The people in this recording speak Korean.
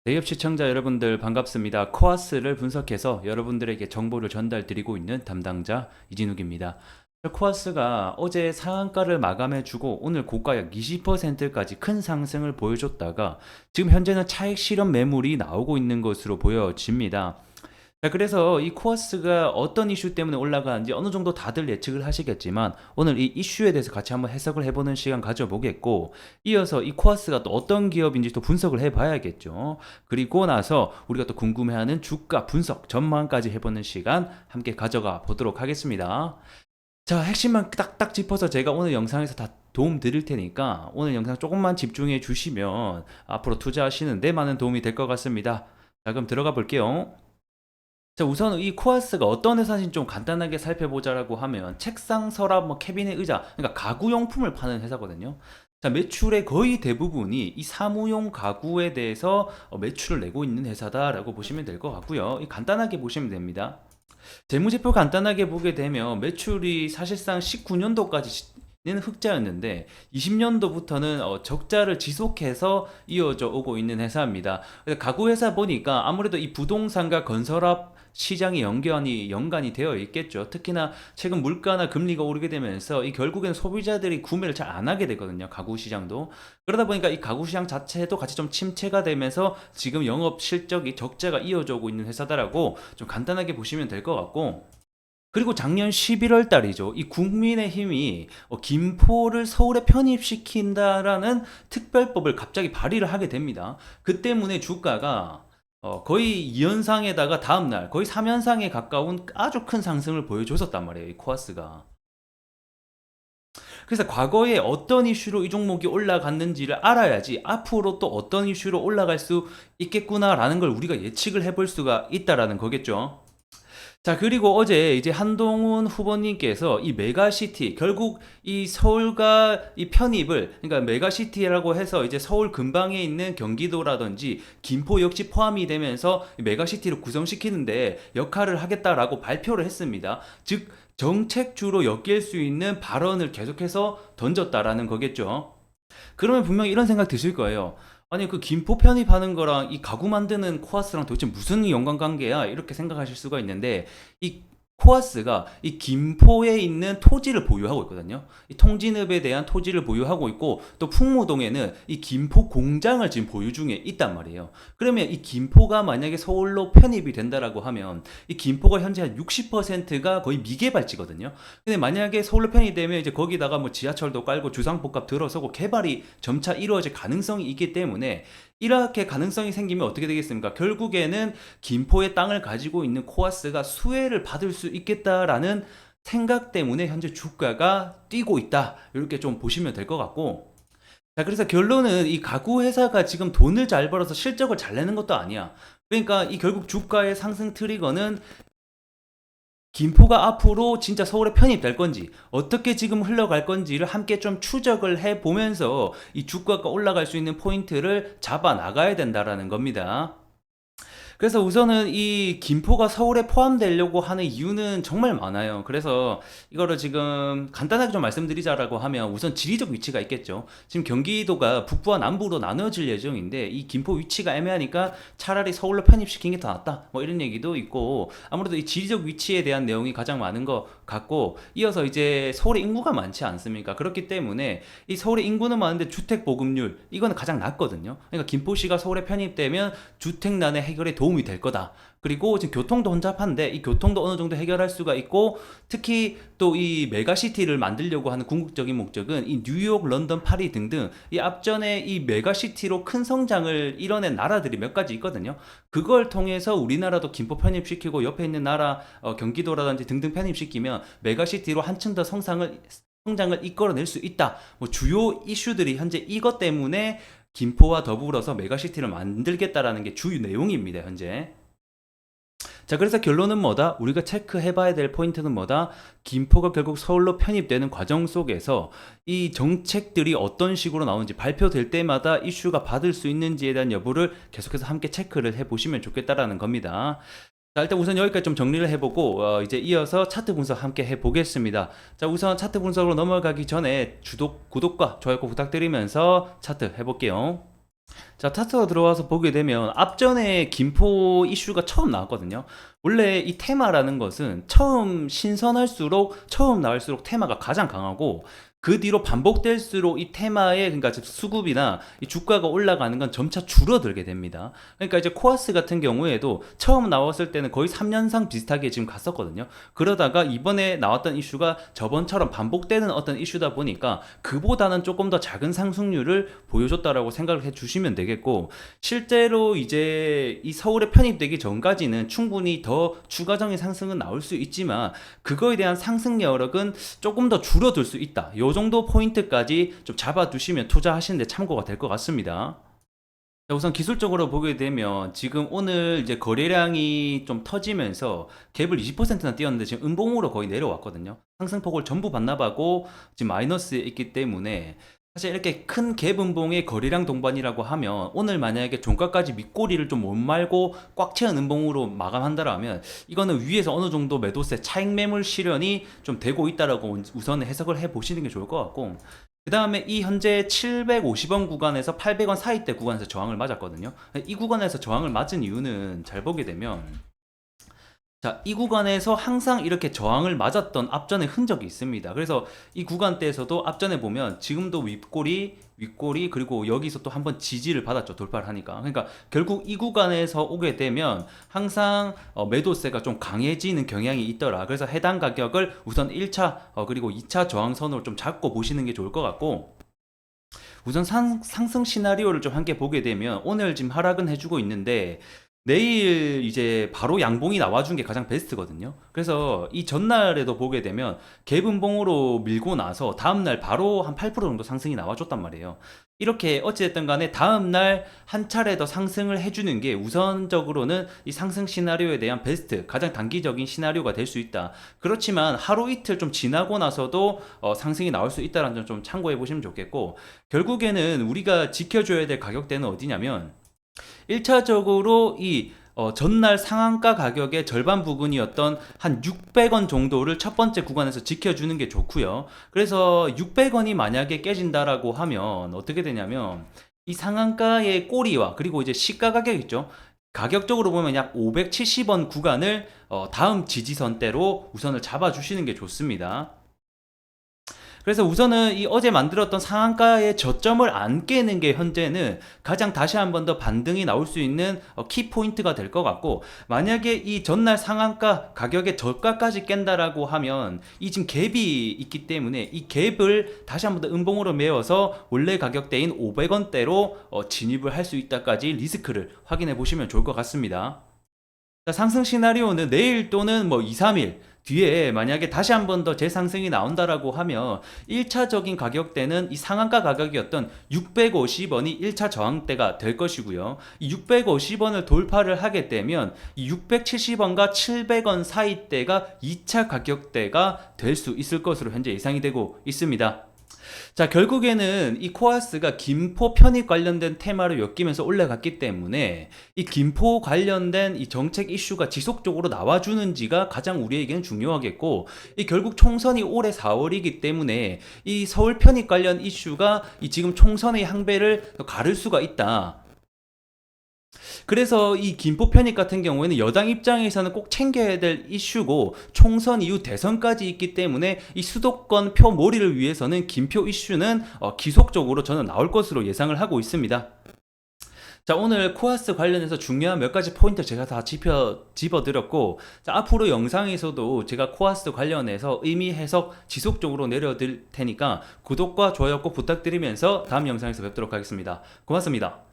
대기업 시청자 여러분들 반갑습니다. 코아스를 분석해서 여러분들에게 정보를 전달드리고 있는 담당자 이진욱입니다. 코아스가 어제 상한가를 마감해주고 오늘 고가 약 20%까지 큰 상승을 보여줬다가 지금 현재는 차익 실현 매물이 나오고 있는 것으로 보여집니다. 자, 그래서 이 코어스가 어떤 이슈 때문에 올라가는지 어느 정도 다들 예측을 하시겠지만 오늘 이 이슈에 대해서 같이 한번 해석을 해보는 시간 가져보겠고, 이어서 이 코어스가 또 어떤 기업인지 또 분석을 해봐야겠죠. 그리고 나서 우리가 또 궁금해하는 주가 분석 전망까지 해보는 시간 함께 가져가 보도록 하겠습니다. 자, 핵심만 딱딱 짚어서 제가 오늘 영상에서 다 도움 드릴 테니까 오늘 영상 조금만 집중해 주시면 앞으로 투자하시는데 많은 도움이 될 것 같습니다. 자, 그럼 들어가 볼게요. 자, 우선 이 코아스가 어떤 회사인지 좀 간단하게 살펴보자라고 하면 책상, 서랍, 뭐 캐비넷, 의자, 그러니까 가구용품을 파는 회사거든요. 자, 매출의 거의 대부분이 이 사무용 가구에 대해서 매출을 내고 있는 회사다라고 보시면 될 것 같고요. 간단하게 보시면 됩니다. 재무제표 간단하게 보게 되면 매출이 사실상 19년도까지는 흑자였는데 20년도부터는 적자를 지속해서 이어져 오고 있는 회사입니다. 가구 회사 보니까 아무래도 이 부동산과 건설업 시장이 연관이 되어 있겠죠. 특히나 최근 물가나 금리가 오르게 되면서 이 결국엔 소비자들이 구매를 잘 안 하게 되거든요. 가구 시장도. 그러다 보니까 이 가구 시장 자체도 같이 좀 침체가 되면서 지금 영업 실적이 적자가 이어져 오고 있는 회사다라고 좀 간단하게 보시면 될 것 같고, 그리고 작년 11월 달이죠. 이 국민의힘이 김포를 서울에 편입시킨다라는 특별법을 갑자기 발의를 하게 됩니다. 그 때문에 주가가 거의 2연상에다가 다음날 거의 3연상에 가까운 아주 큰 상승을 보여줬었단 말이에요. 이 코아스가. 그래서 과거에 어떤 이슈로 이 종목이 올라갔는지를 알아야지 앞으로 또 어떤 이슈로 올라갈 수 있겠구나라는 걸 우리가 예측을 해볼 수가 있다라는 거겠죠. 자, 그리고 어제 이제 한동훈 후보님께서 이 메가시티, 결국 이 서울과 이 편입을, 그러니까 메가시티라고 해서 이제 서울 근방에 있는 경기도라든지 김포 역시 포함이 되면서 메가시티를 구성시키는데 역할을 하겠다라고 발표를 했습니다. 즉, 정책주로 엮일 수 있는 발언을 계속해서 던졌다라는 거겠죠. 그러면 분명히 이런 생각 드실 거예요. 아니, 그 김포 편입하는 거랑 이 가구 만드는 코아스랑 도대체 무슨 연관관계야? 이렇게 생각하실 수가 있는데, 이 코아스가 이 김포에 있는 토지를 보유하고 있거든요. 이 통진읍에 대한 토지를 보유하고 있고, 또 풍무동에는 이 김포 공장을 지금 보유 중에 있단 말이에요. 그러면 이 김포가 만약에 서울로 편입이 된다라고 하면 이 김포가 현재 한 60%가 거의 미개발지거든요. 근데 만약에 서울로 편입되면 이제 거기다가 뭐 지하철도 깔고 주상복합 들어서고 개발이 점차 이루어질 가능성이 있기 때문에, 이렇게 가능성이 생기면 어떻게 되겠습니까? 결국에는 김포의 땅을 가지고 있는 코아스가 수혜를 받을 수 있겠다라는 생각 때문에 현재 주가가 뛰고 있다. 이렇게 좀 보시면 될 것 같고. 자, 그래서 결론은 이 가구 회사가 지금 돈을 잘 벌어서 실적을 잘 내는 것도 아니야. 그러니까 이 결국 주가의 상승 트리거는 김포가 앞으로 진짜 서울에 편입될 건지 어떻게 지금 흘러갈 건지를 함께 좀 추적을 해 보면서 이 주가가 올라갈 수 있는 포인트를 잡아 나가야 된다라는 겁니다. 그래서 우선은 이 김포가 서울에 포함되려고 하는 이유는 정말 많아요. 그래서 이거를 지금 간단하게 좀 말씀드리자라고 하면 우선 지리적 위치가 있겠죠. 지금 경기도가 북부와 남부로 나눠질 예정인데 이 김포 위치가 애매하니까 차라리 서울로 편입시킨 게 더 낫다. 뭐 이런 얘기도 있고, 아무래도 이 지리적 위치에 대한 내용이 가장 많은 것 같고, 이어서 이제 서울에 인구가 많지 않습니까? 그렇기 때문에 이 서울에 인구는 많은데 주택 보급률 이거는 가장 낮거든요. 그러니까 김포시가 서울에 편입되면 주택난의 해결에 도움이 될 거다. 그리고 지금 교통도 혼잡한데 이 교통도 어느 정도 해결할 수가 있고, 특히 또 이 메가시티를 만들려고 하는 궁극적인 목적은 이 뉴욕, 런던, 파리 등등 이 앞전에 이 메가시티로 큰 성장을 이뤄낸 나라들이 몇 가지 있거든요. 그걸 통해서 우리나라도 김포 편입시키고 옆에 있는 나라 경기도라든지 등등 편입시키면 메가시티로 한층 더 성장을 이끌어낼 수 있다. 뭐 주요 이슈들이 현재 이것 때문에 김포와 더불어서 메가시티를 만들겠다라는 게 주요 내용입니다, 현재. 자, 그래서 결론은 뭐다? 우리가 체크해봐야 될 포인트는 뭐다? 김포가 결국 서울로 편입되는 과정 속에서 이 정책들이 어떤 식으로 나오는지 발표될 때마다 이슈가 받을 수 있는지에 대한 여부를 계속해서 함께 체크를 해보시면 좋겠다라는 겁니다. 자, 일단 우선 여기까지 좀 정리를 해보고 이제 이어서 차트 분석 함께 해보겠습니다. 자, 우선 차트 분석으로 넘어가기 전에 구독과 좋아요 꼭 부탁드리면서 차트 해볼게요. 자, 타투가 들어와서 보게 되면 앞전에 김포 이슈가 처음 나왔거든요. 원래 이 테마라는 것은 처음 나올수록 테마가 가장 강하고 그 뒤로 반복될수록 이 테마의 그러니까 즉 수급이나 이 주가가 올라가는 건 점차 줄어들게 됩니다. 그러니까 이제 코아스 같은 경우에도 처음 나왔을 때는 거의 3년상 비슷하게 지금 갔었거든요. 그러다가 이번에 나왔던 이슈가 저번처럼 반복되는 어떤 이슈다 보니까 그보다는 조금 더 작은 상승률을 보여줬다라고 생각을 해 주시면 되겠고, 실제로 이제 이 서울에 편입되기 전까지는 충분히 더 추가적인 상승은 나올 수 있지만 그거에 대한 상승 여력은 조금 더 줄어들 수 있다. 요 정도 포인트까지 좀 잡아두시면 투자하시는데 참고가 될 것 같습니다. 자, 우선 기술적으로 보게 되면 지금 오늘 이제 거래량이 좀 터지면서 갭을 20%나 띄었는데 지금 음봉으로 거의 내려왔거든요. 상승폭을 전부 반납하고 지금 마이너스에 있기 때문에 사실 이렇게 큰 갭 음봉의 거래량 동반이라고 하면 오늘 만약에 종가까지 밑꼬리를 좀 못 말고 꽉 채운 음봉으로 마감한다라면 이거는 위에서 어느 정도 매도세 차익 매물 실현이 좀 되고 있다라고 우선 해석을 해 보시는 게 좋을 것 같고, 그 다음에 이 현재 750원 구간에서 800원 사이대 구간에서 저항을 맞았거든요. 이 구간에서 저항을 맞은 이유는 잘 보게 되면, 자, 이 구간에서 항상 이렇게 저항을 맞았던 앞전의 흔적이 있습니다. 그래서 이 구간대에서도 앞전에 보면 지금도 윗꼬리, 그리고 여기서 또 한번 지지를 받았죠. 돌파를 하니까. 그러니까 결국 이 구간에서 오게 되면 항상 매도세가 좀 강해지는 경향이 있더라. 그래서 해당 가격을 우선 1차 그리고 2차 저항선으로 좀 잡고 보시는 게 좋을 것 같고, 우선 상승 시나리오를 좀 함께 보게 되면 오늘 지금 하락은 해주고 있는데 내일 이제 바로 양봉이 나와준 게 가장 베스트거든요. 그래서 이 전날에도 보게 되면 갭음봉으로 밀고 나서 다음날 바로 한 8% 정도 상승이 나와줬단 말이에요. 이렇게 어찌됐든 간에 다음날 한 차례 더 상승을 해주는 게 우선적으로는 이 상승 시나리오에 대한 베스트, 가장 단기적인 시나리오가 될 수 있다. 그렇지만 하루 이틀 좀 지나고 나서도 상승이 나올 수 있다는 점 좀 참고해 보시면 좋겠고, 결국에는 우리가 지켜줘야 될 가격대는 어디냐면 1차적으로 이 전날 상한가 가격의 절반 부근이었던 한 600원 정도를 첫 번째 구간에서 지켜주는 게 좋고요. 그래서 600원이 만약에 깨진다라고 하면 어떻게 되냐면 이 상한가의 꼬리와 그리고 이제 시가 가격 있죠. 가격적으로 보면 약 570원 구간을 다음 지지선대로 우선을 잡아주시는 게 좋습니다. 그래서 우선은 이 어제 만들었던 상한가의 저점을 안 깨는 게 현재는 가장 다시 한 번 더 반등이 나올 수 있는 키포인트가 될 것 같고, 만약에 이 전날 상한가 가격의 저가까지 깬다라고 하면 이 지금 갭이 있기 때문에 이 갭을 다시 한 번 더 음봉으로 메워서 원래 가격대인 500원대로 진입을 할 수 있다까지 리스크를 확인해 보시면 좋을 것 같습니다. 자, 상승 시나리오는 내일 또는 뭐 2, 3일 뒤에 만약에 다시 한 번 더 재상승이 나온다라고 하면 1차적인 가격대는 이 상한가 가격이었던 650원이 1차 저항대가 될 것이고요. 이 650원을 돌파를 하게 되면 이 670원과 700원 사이대가 2차 가격대가 될 수 있을 것으로 현재 예상이 되고 있습니다. 자, 결국에는 이 코아스가 김포 편입 관련된 테마로 엮이면서 올라갔기 때문에 이 김포 관련된 이 정책 이슈가 지속적으로 나와주는지가 가장 우리에게는 중요하겠고, 이 결국 총선이 올해 4월이기 때문에 이 서울 편입 관련 이슈가 이 지금 총선의 향배를 가를 수가 있다. 그래서 이 김포 편입 같은 경우에는 여당 입장에서는 꼭 챙겨야 될 이슈고 총선 이후 대선까지 있기 때문에 이 수도권 표 몰이를 위해서는 김표 이슈는 기속적으로 저는 나올 것으로 예상을 하고 있습니다. 자, 오늘 코아스 관련해서 중요한 몇 가지 포인트 제가 다 집어드렸고, 자, 앞으로 영상에서도 제가 코아스 관련해서 의미 해석 지속적으로 내려드릴 테니까 구독과 좋아요 꼭 부탁드리면서 다음 영상에서 뵙도록 하겠습니다. 고맙습니다.